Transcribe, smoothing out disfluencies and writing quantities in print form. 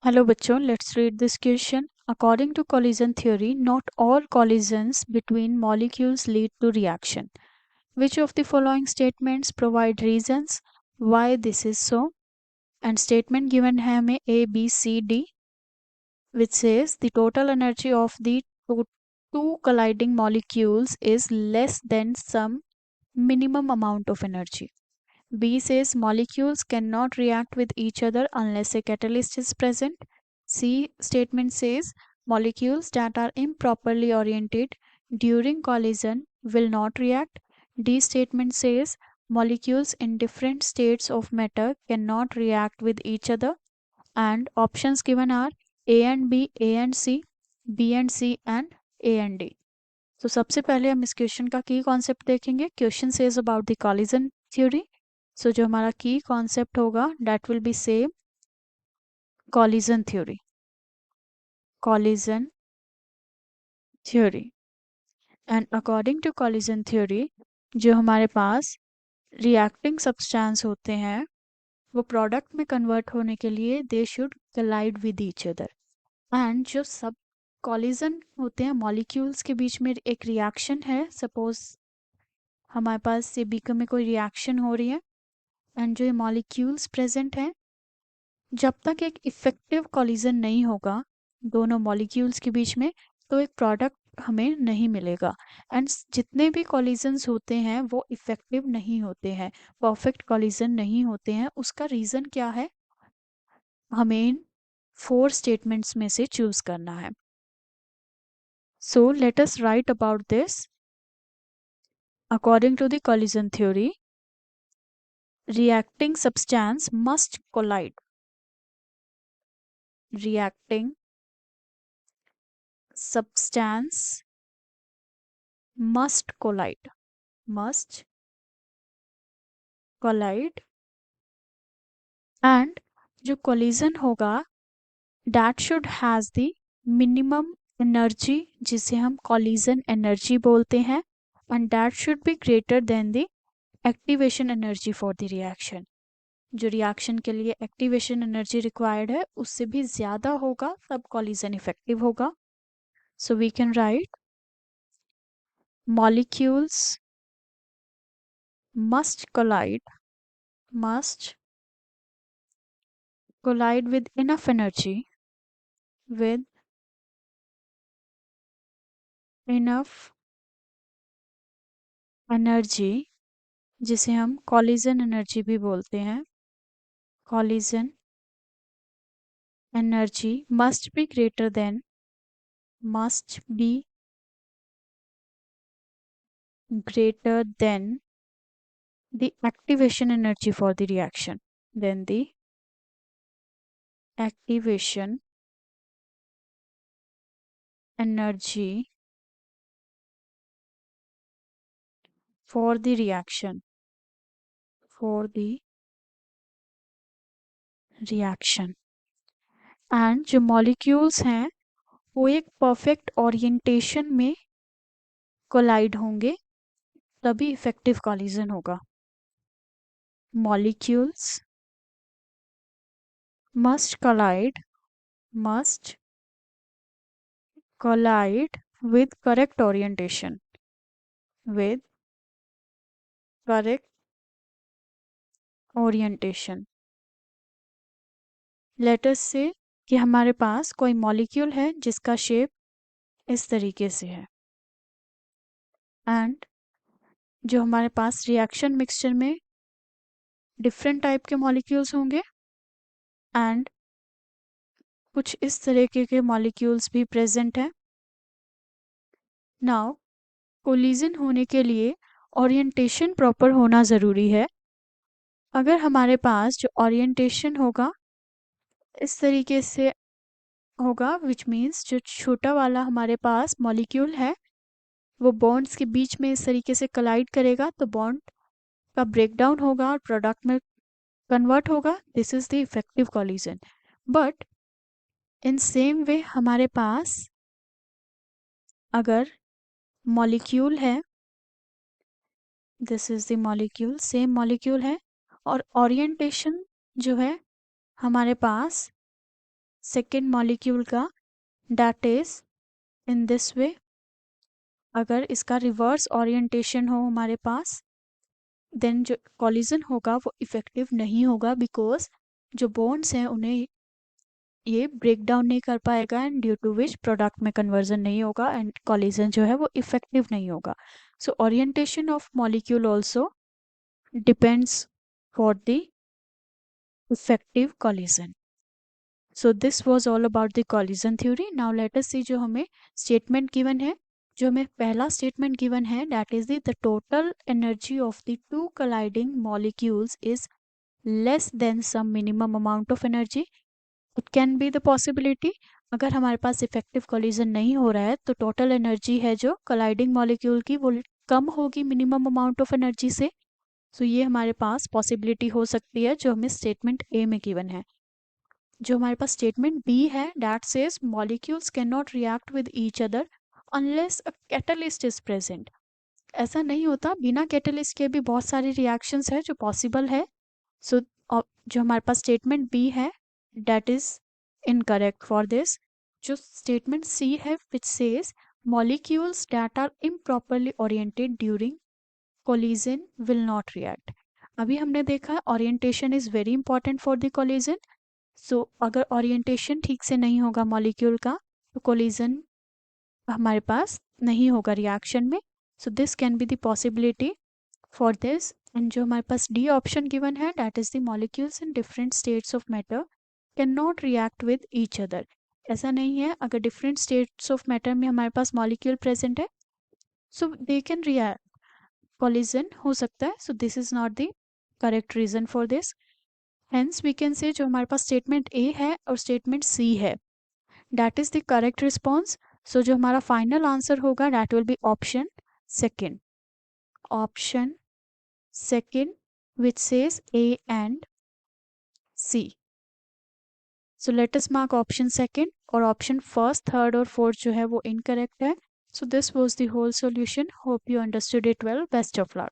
Hello बच्चों, let's read this question. According to collision theory, not all collisions between molecules lead to reaction. Which of the following statements provide reasons why this is so? And statement given है हमें A, B, C, D, which says the total energy of the two colliding molecules is less than some minimum amount of energy. B says molecules cannot react with each other unless a catalyst is present. C statement says molecules that are improperly oriented during collision will not react. D statement says molecules in different states of matter cannot react with each other. And options given are A and B, A and C, B and C and A and D. तो सबसे पहले हम इस question का key concept देखेंगे. Question says about the collision theory. So जो हमारा key concept होगा that will be same collision theory. Collision theory and according to collision theory जो हमारे पास रिएक्टिंग सब्सटेंस होते हैं वो प्रोडक्ट में कन्वर्ट होने के लिए they should collide with each other. And जो सब कॉलिजन होते हैं मॉलिक्यूल्स के बीच में एक रिएक्शन है. सपोज हमारे पास ये बीकर में कोई रिएक्शन हो रही है एंड जो ये मॉलिक्यूल्स प्रेजेंट हैं जब तक एक इफेक्टिव कॉलिजन नहीं होगा दोनों मॉलिक्यूल्स के बीच में तो एक प्रोडक्ट हमें नहीं मिलेगा. एंड जितने भी कॉलिजन्स होते हैं वो इफेक्टिव नहीं होते हैं, परफेक्ट कॉलिजन नहीं होते हैं. उसका रीज़न क्या है हमें इन 4 स्टेटमेंट्स में से चूज करना है. So let us write about this. According to the collision theory, reacting substance must collide. Reacting substance must collide. Must collide. And जो collision होगा that should has the minimum energy जिसे हम collision energy बोलते हैं and that should be greater than the activation energy for the reaction. जो reaction के लिए activation energy required है उससे भी ज़्यादा होगा तब कॉलिजन इफेक्टिव होगा. So we can write molecules must collide with enough energy with enough energy जिसे हम कॉलिजन एनर्जी भी बोलते हैं. Collision energy must be greater than the activation energy for the reaction. Then the activation energy for the reaction. And जो molecules हैं वो एक perfect orientation में कोलाइड होंगे तभी इफेक्टिव कॉलिजन होगा. Molecules must collide with correct orientation. With correct orientation. Let us say कि हमारे पास कोई मॉलिक्यूल है जिसका शेप इस तरीके से है एंड जो हमारे पास रिएक्शन मिक्सचर में डिफरेंट टाइप के मॉलिक्यूल्स होंगे एंड कुछ इस तरीके के मॉलिक्यूल्स भी प्रेजेंट हैं. नाउ कोलिजन होने के लिए ओरिएंटेशन प्रॉपर होना ज़रूरी है. अगर हमारे पास जो ओरिएंटेशन होगा इस तरीके से होगा विच मीन्स जो छोटा वाला हमारे पास मॉलिक्यूल है वो बॉन्ड्स के बीच में इस तरीके से कोलाइड करेगा तो बॉन्ड का ब्रेकडाउन होगा और प्रोडक्ट में कन्वर्ट होगा. This is the effective collision. But in same way हमारे पास अगर मॉलिक्यूल है this is the molecule same molecule है और ओरिएंटेशन जो है हमारे पास सेकेंड मॉलिक्यूल का, that is in this way. अगर इसका रिवर्स ओरिएंटेशन हो हमारे पास, देन जो कॉलिजन होगा वो इफेक्टिव नहीं होगा, बिकॉज जो बॉन्ड्स हैं उन्हें ये ब्रेक डाउन नहीं कर पाएगा, and due to which product में कन्वर्जन नहीं होगा एंड कॉलिजन जो है वो इफेक्टिव नहीं होगा। So orientation of molecule also depends for the effective collision. So this was all about the collision theory. Now let us see जो हमें स्टेटमेंट गिवन है। जो हमें पहला स्टेटमेंट गिवन है that is the total energy of the two colliding molecules is less than some minimum amount of energy. It can be the possibility, अगर हमारे पास effective collision नहीं हो रहा है तो टोटल एनर्जी है जो कोलाइडिंग मॉलिक्यूल की वो कम होगी मिनिमम अमाउंट ऑफ एनर्जी से। सो ये हमारे पास पॉसिबिलिटी हो सकती है जो हमें स्टेटमेंट ए में गिवन है। जो हमारे पास स्टेटमेंट बी है that says molecules can not react with each other unless a catalyst is present. ऐसा नहीं होता, बिना कैटलिस्ट के भी बहुत सारी रिएक्शंस है जो पॉसिबल है। सो जो हमारे पास स्टेटमेंट बी है that is incorrect for this. जो स्टेटमेंट सी है which says molecules that are improperly oriented during collision will not react. अभी हमने देखा orientation is very important for the collision. So अगर ओरिएंटेशन ठीक से नहीं होगा मॉलिक्यूल का तो कोलिजन हमारे पास नहीं होगा रिएक्शन में। So this can be the possibility for this. And जो हमारे पास डी ऑप्शन गिवन है that is the molecules in different states of matter can not react with each other. ऐसा नहीं है, अगर डिफरेंट स्टेट्स ऑफ मैटर में हमारे पास molecule present है so they can react, collision हो सकता है। So this is not the correct reason for this. Hence we can say जो हमारे पास स्टेटमेंट ए है और स्टेटमेंट सी है that is the correct response. So जो हमारा फाइनल आंसर होगा that will be option second, option second which says A and C. So let us mark option second, और option first, third और fourth जो है वो incorrect है. So this was the whole solution. Hope you understood it well. Best of luck.